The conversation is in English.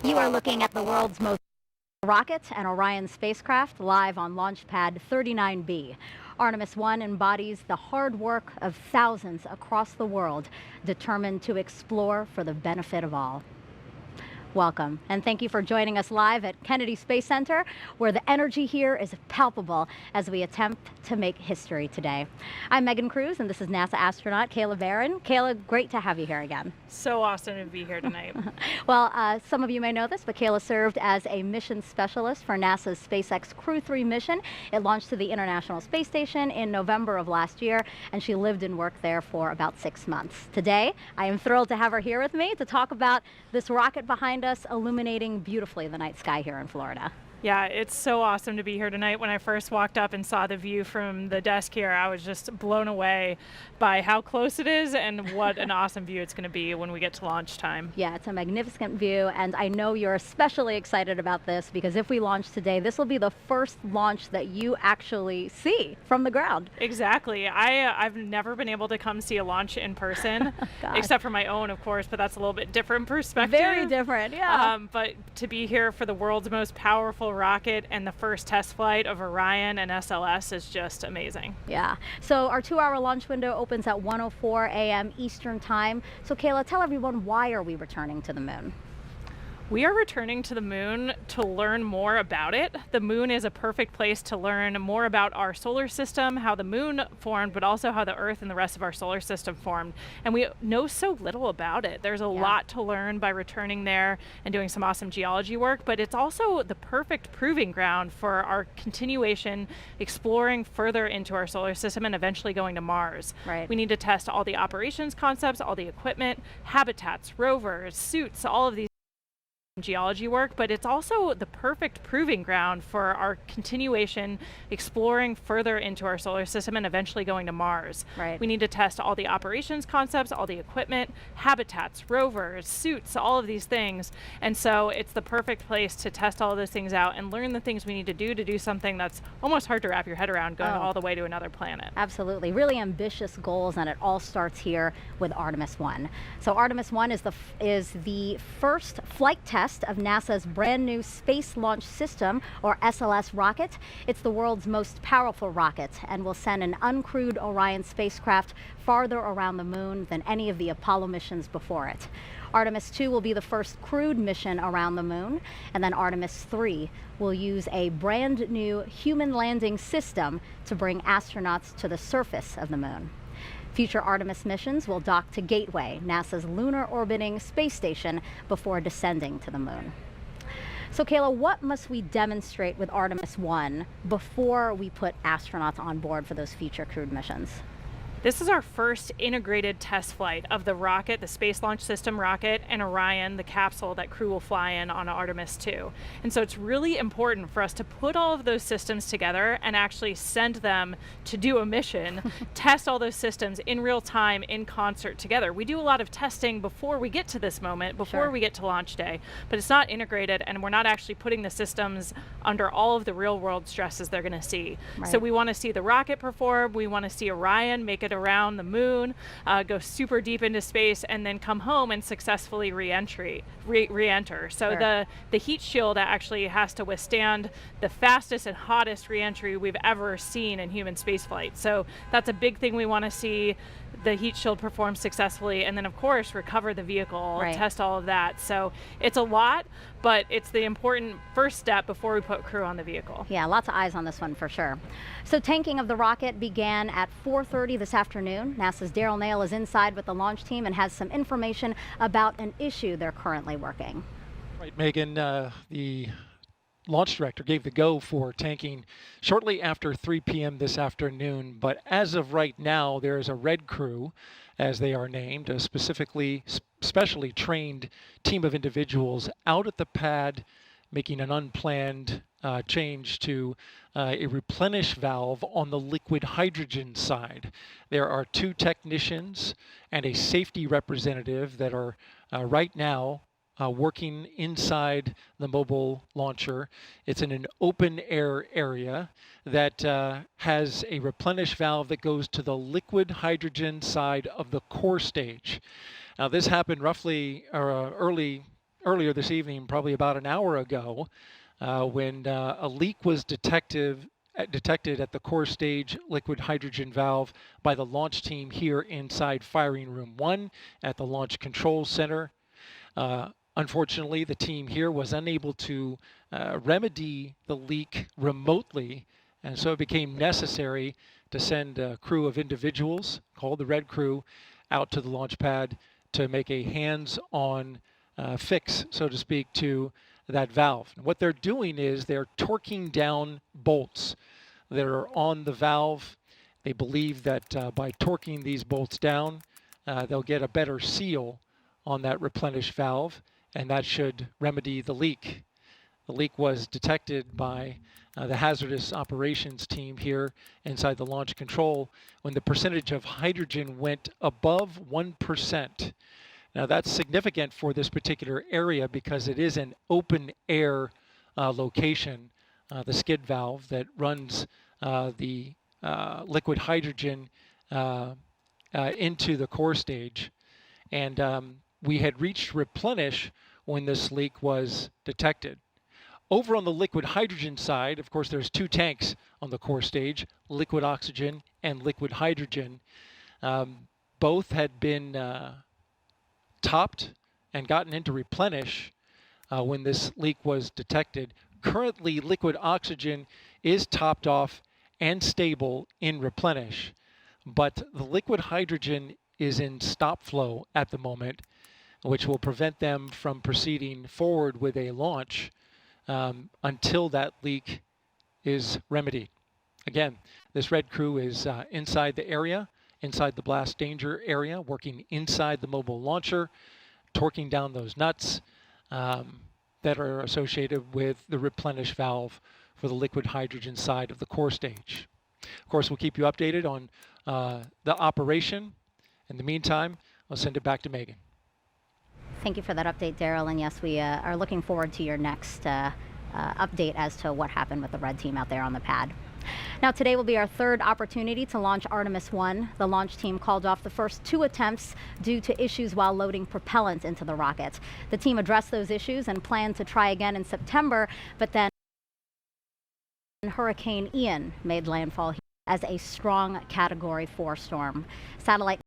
You are looking at the world's most rocket and Orion spacecraft live on Launch Pad 39B. Artemis 1 embodies the hard work of thousands across the world determined to explore for the benefit of all. Welcome, and thank you for joining us live at Kennedy Space Center, where the energy here is palpable as we attempt to make history today. I'm Megan Cruz, and this is NASA astronaut Kayla Barron. Kayla, great to have you here again. So awesome to be here tonight. Well, some of you may know this, but Kayla served as a mission specialist for NASA's SpaceX Crew 3 mission. It launched to the International Space Station in November of last year, and she lived and worked there for about 6 months. Today, I am thrilled to have her here with me to talk about this rocket behind us illuminating beautifully the night sky here in Florida. Yeah, it's so awesome to be here tonight. When I first walked up and saw the view from the desk here, I was just blown away by how close it is and what an awesome view it's going to be when we get to launch time. Yeah, it's a magnificent view, and I know you're especially excited about this because if we launch today, this will be the first launch that you actually see from the ground. Exactly. I've never been able to come see a launch in person, except for my own, of course, but that's a little bit different perspective. Very different, yeah. But to be here for the world's most powerful rocket and the first test flight of Orion and SLS is just amazing. Yeah. So our 2-hour launch window opens at 1:04 a.m. Eastern Time. So Kayla, tell everyone, why are we returning to the moon? We are returning to the moon to learn more about it. The moon is a perfect place to learn more about our solar system, how the moon formed, but also how the Earth and the rest of our solar system formed. And we know so little about it. There's a lot to learn by returning there and doing some awesome geology work, but it's also the perfect proving ground for our continuation, exploring further into our solar system and eventually going to Mars. Right. We need to test all the operations concepts, all the equipment, habitats, rovers, suits, all of these geology work, but it's also the perfect proving ground for our continuation, exploring further into our solar system and eventually going to Mars. Right. We need to test all the operations concepts, all the equipment, habitats, rovers, suits, all of these things. And so it's the perfect place to test all of those things out and learn the things we need to do something that's almost hard to wrap your head around, going all the way to another planet. Absolutely. Really ambitious goals, and it all starts here with Artemis 1. So Artemis 1 is the first flight test of NASA's brand new Space Launch System, or SLS rocket. It's the world's most powerful rocket and will send an uncrewed Orion spacecraft farther around the moon than any of the Apollo missions before it. Artemis 2 will be the first crewed mission around the moon, and then Artemis 3 will use a brand new human landing system to bring astronauts to the surface of the moon. Future Artemis missions will dock to Gateway, NASA's lunar orbiting space station, before descending to the moon. So Kayla, what must we demonstrate with Artemis 1 before we put astronauts on board for those future crewed missions? This is our first integrated test flight of the rocket, the Space Launch System rocket, and Orion, the capsule that crew will fly in on Artemis 2. And so it's really important for us to put all of those systems together and actually send them to do a mission, test all those systems in real time in concert together. We do a lot of testing before we get to this moment, before we get to launch day, but it's not integrated and we're not actually putting the systems under all of the real world stresses they're gonna see. Right. So we wanna see the rocket perform, we wanna see Orion make it around the moon, go super deep into space, and then come home and successfully re-enter. So the heat shield actually has to withstand the fastest and hottest re-entry we've ever seen in human spaceflight. So that's a big thing we want to see. The heat shield perform successfully, and then of course recover the vehicle, test all of that. So it's a lot, but it's the important first step before we put crew on the vehicle. Yeah, lots of eyes on this one for sure. So tanking of the rocket began at 4:30 this afternoon. NASA's Daryl Nail is inside with the launch team and has some information about an issue they're currently working. Right, Megan, the launch director gave the go for tanking shortly after 3 p.m. this afternoon, but as of right now, there is a red crew, as they are named, a specially trained team of individuals out at the pad making an unplanned change to a replenish valve on the liquid hydrogen side. There are 2 technicians and a safety representative that are right now working inside the mobile launcher. It's in an open air area that has a replenish valve that goes to the liquid hydrogen side of the core stage. Now this happened roughly early earlier this evening, probably about an hour ago, when a leak was detected at the core stage liquid hydrogen valve by the launch team here inside firing room 1 at the Launch Control Center. Unfortunately, the team here was unable to remedy the leak remotely, and so it became necessary to send a crew of individuals, called the Red Crew, out to the launch pad to make a hands-on fix, so to speak, to that valve. And what they're doing is they're torquing down bolts that are on the valve. They believe that by torquing these bolts down, they'll get a better seal on that replenish valve, and that should remedy the leak. The leak was detected by the hazardous operations team here inside the launch control when the percentage of hydrogen went above 1%. Now that's significant for this particular area because it is an open air location, the skid valve that runs the liquid hydrogen into the core stage. And we had reached replenish when this leak was detected. Over on the liquid hydrogen side, of course, there's 2 tanks on the core stage, liquid oxygen and liquid hydrogen. Both had been topped and gotten into replenish when this leak was detected. Currently, liquid oxygen is topped off and stable in replenish, but the liquid hydrogen is in stop flow at the moment, which will prevent them from proceeding forward with a launch until that leak is remedied. Again, this Red Crew is inside the area, inside the blast danger area, working inside the mobile launcher, torquing down those nuts that are associated with the replenish valve for the liquid hydrogen side of the core stage. Of course, we'll keep you updated on the operation. In the meantime, I'll send it back to Megan. Thank you for that update, Daryl. And yes, we are looking forward to your next update as to what happened with the red team out there on the pad. Now, today will be our 3rd opportunity to launch Artemis 1. The launch team called off the first 2 attempts due to issues while loading propellant into the rocket. The team addressed those issues and planned to try again in September, but then Hurricane Ian made landfall as a strong Category 4 storm. Satellite